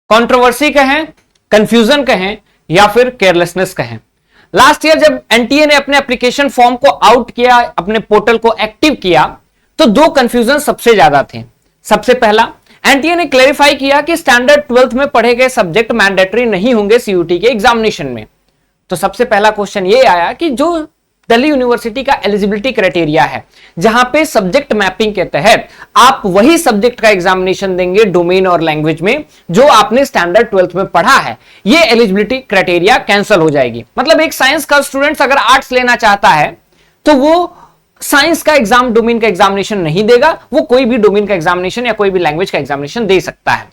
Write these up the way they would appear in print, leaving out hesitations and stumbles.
Controversy कहें, confusion कहें या फिर केयरलेसनेस कहें। लास्ट ईयर जब एनटीए ने अपने एप्लीकेशन फॉर्म को आउट किया, अपने पोर्टल को एक्टिव किया, तो दो कंफ्यूजन सबसे ज्यादा थे। सबसे पहला, एनटीए ने क्लेरिफाई किया कि स्टैंडर्ड 12th में पढ़े गए सब्जेक्ट मैंडेटरी नहीं होंगे सीयूटी के एग्जामिनेशन में। तो सबसे पहला क्वेश्चन ये आया कि जो दिल्ली यूनिवर्सिटी का एलिजिबिलिटी क्राइटेरिया है, जहां पे सब्जेक्ट मैपिंग के तहत आप वही सब्जेक्ट का एग्जामिनेशन देंगे डोमेन और लैंग्वेज में जो आपने स्टैंडर्ड 12th में पढ़ा है, ये एलिजिबिलिटी क्राइटेरिया कैंसिल हो जाएगी। मतलब एक साइंस का स्टूडेंट अगर आर्ट्स लेना चाहता है तो वो साइंस का एग्जाम डोमेन का एग्जामिनेशन नहीं देगा, वो कोई भी डोमेन का एग्जामिनेशन या कोई भी लैंग्वेज का एग्जामिनेशन दे सकता है,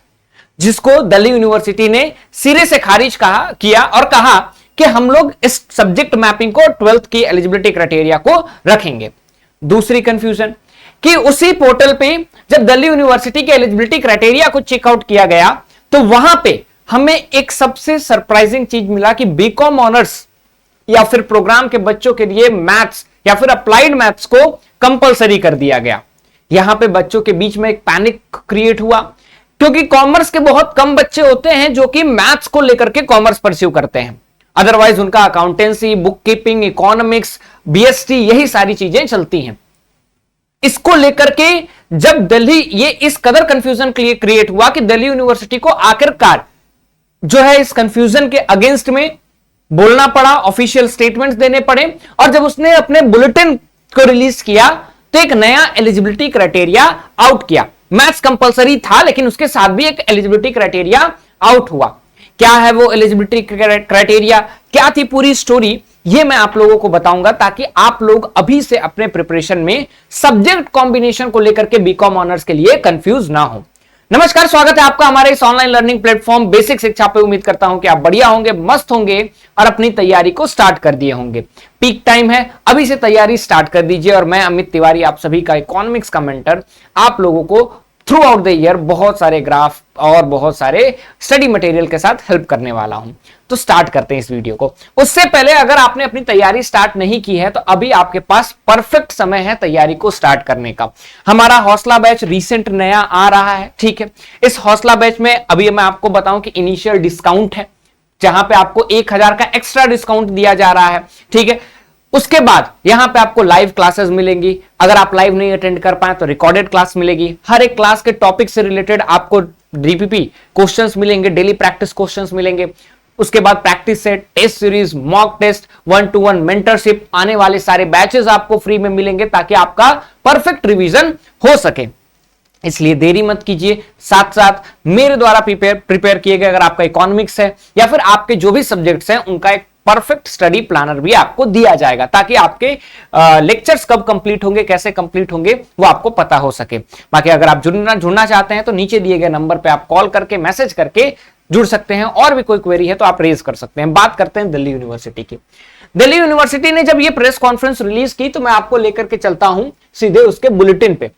जिसको दिल्ली यूनिवर्सिटी ने सिरे से खारिज किया और कहा कि हम लोग इस सब्जेक्ट मैपिंग को 12th की एलिजिबिलिटी क्राइटेरिया को रखेंगे। दूसरी कंफ्यूजन कि उसी पोर्टल पे जब दिल्ली यूनिवर्सिटी के एलिजिबिलिटी क्राइटेरिया को चेकआउट किया गया तो वहां पे हमें एक सबसे सरप्राइजिंग चीज मिला कि बीकॉम ऑनर्स या फिर प्रोग्राम के बच्चों के लिए मैथ्स या फिर अप्लाइड मैथ्स को कंपलसरी कर दिया गया। यहां पे बच्चों के बीच में एक पैनिक क्रिएट हुआ, क्योंकि कॉमर्स के बहुत कम बच्चे होते हैं जो कि मैथ्स को लेकर के कॉमर्स परस्यू करते हैं। अदरवाइज उनका accountancy, book keeping, economics, BST, यही सारी चीजें चलती हैं। इसको लेकर के जब दिल्ली ये इस कदर कंफ्यूजन क्रिएट हुआ कि दिल्ली यूनिवर्सिटी को आखिरकार जो है इस कंफ्यूजन के अगेंस्ट में बोलना पड़ा, ऑफिशियल स्टेटमेंट्स देने पड़े, और जब उसने अपने बुलेटिन को रिलीज किया तो एक नया एलिजिबिलिटी क्राइटेरिया आउट किया। मैथ्स कंपलसरी था लेकिन उसके साथ भी एक एलिजिबिलिटी क्राइटेरिया आउट हुआ। क्या है वो एलिजिबिलिटी क्राइटेरिया, क्या थी पूरी स्टोरी, ये मैं आप लोगों को बताऊंगा ताकि आप लोग अभी से अपने प्रिपरेशन में सब्जेक्ट कॉम्बिनेशन को लेकर के बीकॉम ऑनर्स के लिए कंफ्यूज ना हो। नमस्कार, स्वागत है आपका हमारे इस ऑनलाइन लर्निंग प्लेटफॉर्म बेसिक शिक्षा पे। उम्मीद करता हूं कि आप बढ़िया होंगे, मस्त होंगे और अपनी तैयारी को स्टार्ट कर दिए होंगे। पीक टाइम है, अभी से तैयारी स्टार्ट कर दीजिए। और मैं अमित तिवारी, आप सभी का इकोनॉमिक्स का मेंटर, आप लोगों को थ्रू आउट द ईयर बहुत सारे ग्राफ और बहुत सारे स्टडी मटेरियल के साथ हेल्प करने वाला हूं। तो स्टार्ट करते हैं इस वीडियो को। उससे पहले अगर आपने अपनी तैयारी स्टार्ट नहीं की है तो अभी आपके पास परफेक्ट समय है तैयारी को स्टार्ट करने का। हमारा हौसला बैच रिसेंट नया आ रहा है, ठीक है। इस हौसला बैच में अभी मैं आपको बताऊं कि इनिशियल डिस्काउंट है, जहां पे आपको 1000 का एक्स्ट्रा डिस्काउंट दिया जा रहा है, ठीक है। उसके बाद यहां पे आपको लाइव क्लासेस मिलेंगी। अगर आप लाइव नहीं अटेंड कर पाए तो रिकॉर्डेड क्लास मिलेगी। हर एक क्लास के टॉपिक से रिलेटेड आपको डीपीपी क्वेश्चंस मिलेंगे, डेली प्रैक्टिस क्वेश्चंस मिलेंगे। उसके बाद practice set, test series, mock test, 1-to-1 mentorship, आने वाले सारे बैचेस आपको फ्री में मिलेंगे ताकि आपका परफेक्ट रिवीजन हो सके। इसलिए देरी मत कीजिए, साथ साथ मेरे द्वारा प्रिपेयर किए गए अगर आपका इकोनॉमिक्स है या फिर आपके जो भी सब्जेक्ट्स हैं उनका एक परफेक्ट स्टडी प्लानर भी आपको दिया जाएगा ताकि आपके लेक्चर्स कब कंप्लीट होंगे, कैसे कंप्लीट होंगे, वो आपको पता हो सके। बाकी अगर आप जुड़ना चाहते हैं तो नीचे दिए गए नंबर पे आप कॉल करके, मैसेज करके जुड़ सकते हैं। और भी कोई क्वेरी है तो आप रेज कर सकते हैं। बात करते हैं दिल्ली यूनिवर्सिटी की। दिल्ली यूनिवर्सिटी ने जब ये प्रेस कॉन्फ्रेंस रिलीज की तो मैं आपको लेकर के चलता हूं सीधे उसके बुलेटिन पे।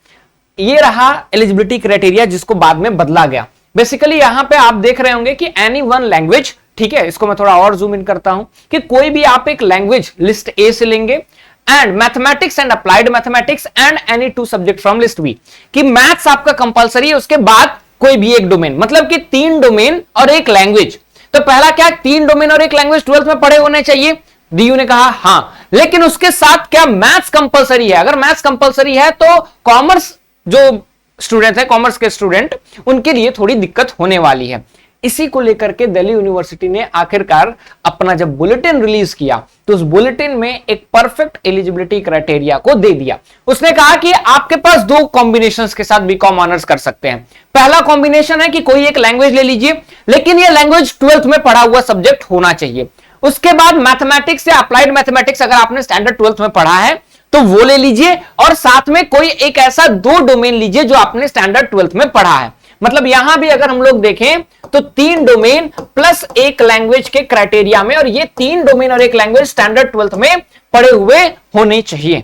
ये रहा एलिजिबिलिटी क्राइटेरिया जिसको बाद में बदला गया। बेसिकली यहां पे आप देख रहे होंगे कि एनी वन लैंग्वेज, ठीक है, इसको मैं थोड़ा और जूम इन करता हूं कि कोई भी आप एक लैंग्वेज लिस्ट ए से लेंगे and mathematics and applied mathematics and any 2 subject from list B, कि मैथ्स आपका कंपलसरी है, उसके बाद कोई भी एक डोमेन, मतलब कि 3 डोमेन और एक लैंग्वेज। तो पहला क्या, 3 डोमेन और एक लैंग्वेज 12th में पढ़े होने चाहिए। डीयू ने कहा हां, लेकिन उसके साथ क्या मैथ्स कंपलसरी है? अगर मैथ्स कंपलसरी है तो कॉमर्स जो स्टूडेंट है, कॉमर्स के स्टूडेंट, उनके लिए थोड़ी दिक्कत होने वाली है। इसी को लेकर के दिल्ली यूनिवर्सिटी ने आखिरकार अपना जब बुलेटिन रिलीज किया तो उस बुलेटिन में एक परफेक्ट एलिजिबिलिटी क्राइटेरिया को दे दिया। उसने कहा कि आपके पास 2 कॉम्बिनेशंस के साथ बीकॉम ऑनर्स कर सकते हैं। पहला कॉम्बिनेशन है कि कोई एक लैंग्वेज ले लीजिए, लेकिन ये लैंग्वेज 12th में पढ़ा हुआ सब्जेक्ट होना चाहिए। उसके बाद मैथमेटिक्स या अप्लाइड मैथमेटिक्स अगर आपने स्टैंडर्ड 12th में पढ़ा है तो वो ले लीजिए, और साथ में कोई एक ऐसा 2 डोमेन लीजिए जो आपने स्टैंडर्ड 12th में पढ़ा है। मतलब यहां भी अगर हम लोग देखें तो 3 डोमेन प्लस एक लैंग्वेज के क्राइटेरिया में, और ये 3 डोमेन और एक लैंग्वेज स्टैंडर्ड 12th में पढ़े हुए होने चाहिए।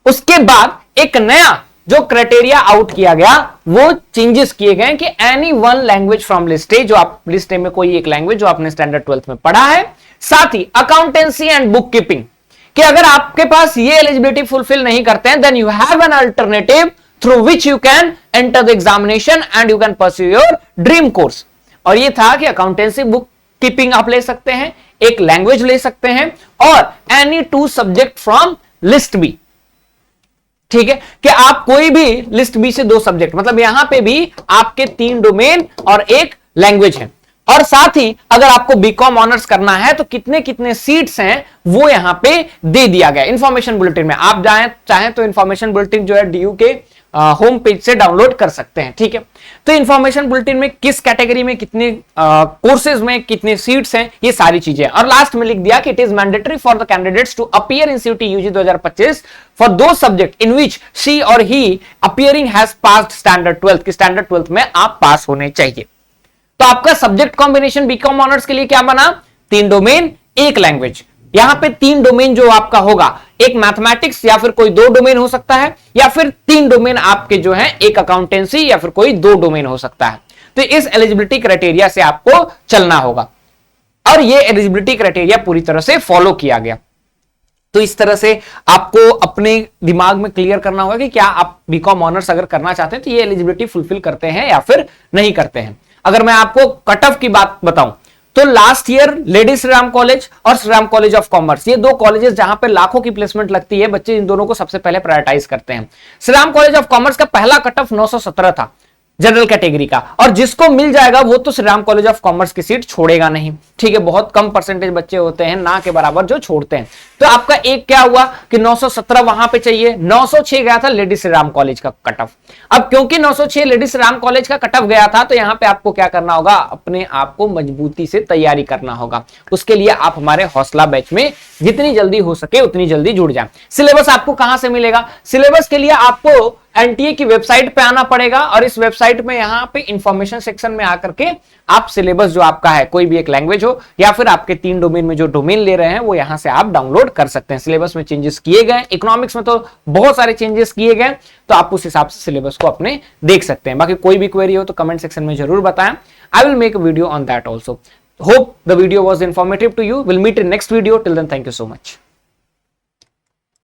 उसके बाद एक नया जो क्राइटेरिया आउट किया गया, वो चेंजेस किए गए कि any one language from list A, जो आप लिस्ट ए में कोई एक लैंग्वेज जो आपने स्टैंडर्ड 12th में पढ़ा है। साथ ही अकाउंटेंसी एंड बुक कीपिंग, कि अगर आपके पास ये एलिजिबिलिटी फुलफिल नहीं करते हैं, then you have an alternative through which you can enter the examination and you can pursue your dream course। और ये था कि अकाउंटेंसी बुक कीपिंग आप ले सकते हैं, एक लैंग्वेज ले सकते हैं, और any 2 subject from list B. ठीक है, कि आप कोई भी लिस्ट बी से 2 सब्जेक्ट, मतलब यहां पे भी आपके 3 डोमेन और एक लैंग्वेज है। और साथ ही अगर आपको बीकॉम ऑनर्स करना है तो कितने कितने सीट्स हैं वो यहां पे दे दिया गया इंफॉर्मेशन बुलेटिन में। आप चाहें तो इंफॉर्मेशन बुलेटिन जो है डीयू के होम पेज से डाउनलोड कर सकते हैं। ठीक है, तो इंफॉर्मेशन बुलेटिन में किस कैटेगरी में कितने कोर्सेज में कितने सीट्स हैं, ये सारी चीजें। और लास्ट में लिख दिया कि it is mandatory for the candidates to appear in CUET UG 2025 for दो subject in which she or he appearing has passed standard 12th, कि स्टैंडर्ड 12th में आप पास होने चाहिए। तो आपका सब्जेक्ट कॉम्बिनेशन बीकॉम ऑनर्स के लिए क्या बना? 3 डोमेन, 1 लैंग्वेज। यहां पे 3 डोमेन जो आपका होगा, एक मैथमेटिक्स या फिर कोई 2 डोमेन हो सकता है, या फिर 3 डोमेन आपके जो है, एक अकाउंटेंसी या फिर कोई 2 डोमेन हो सकता है। तो इस एलिजिबिलिटी क्राइटेरिया से आपको चलना होगा और ये एलिजिबिलिटी क्राइटेरिया पूरी तरह से फॉलो किया गया। तो इस तरह से आपको अपने दिमाग में क्लियर करना होगा कि क्या आप बीकॉम ऑनर्स अगर करना चाहते हैं तो ये एलिजिबिलिटी फुलफिल करते हैं या फिर नहीं करते हैं। अगर मैं आपको कट ऑफ की बात बताऊं तो last year Lady Shri Ram College और Shri Ram College of Commerce, ये 2 कॉलेजेस जहां पे लाखों की प्लेसमेंट लगती है, बच्चे इन दोनों को सबसे पहले प्रायोरिटाइज करते हैं। Shri Ram College of commerce का पहला कट ऑफ 917 था जनरल कैटेगरी का, और जिसको मिल जाएगा वो तो Shri Ram College of commerce की सीट छोड़ेगा नहीं। ठीक है, बहुत कम परसेंटेज बच्चे होते हैं, ना के बराबर, जो छोड़ते हैं। तो आपका एक क्या हुआ कि 917 वहां पे चाहिए, 906 गया था लेडी श्री राम कॉलेज का कट ऑफ। अब क्योंकि 906 लेडी श्री राम कॉलेज का कट ऑफ गया था, तो यहां पे आपको क्या करना होगा, अपने आप को मजबूती से तैयारी करना होगा। उसके लिए आप हमारे हौसला बैच में जितनी जल्दी हो सके उतनी जल्दी जुड़ जाए। सिलेबस आपको कहां से मिलेगा? सिलेबस के लिए आपको एनटीए की वेबसाइट पे आना पड़ेगा, और इस वेबसाइट में यहां पे इंफॉर्मेशन सेक्शन में आकर के आप सिलेबस जो आपका है, कोई भी एक लैंग्वेज हो या फिर आपके 3 डोमेन में जो डोमेन ले रहे हैं, वो यहां से आप डाउनलोड कर सकते हैं। सिलेबस में चेंजेस किए गए, इकोनॉमिक्स में तो बहुत सारे चेंजेस किए गए, तो आप उस हिसाब से सिलेबस को अपने देख सकते हैं। बाकी कोई भी क्वेरी हो तो कमेंट सेक्शन में जरूर बताएं। I will make a video on that also. Hope the video was informative to you. Will meet in next video. Till then, thank you so much.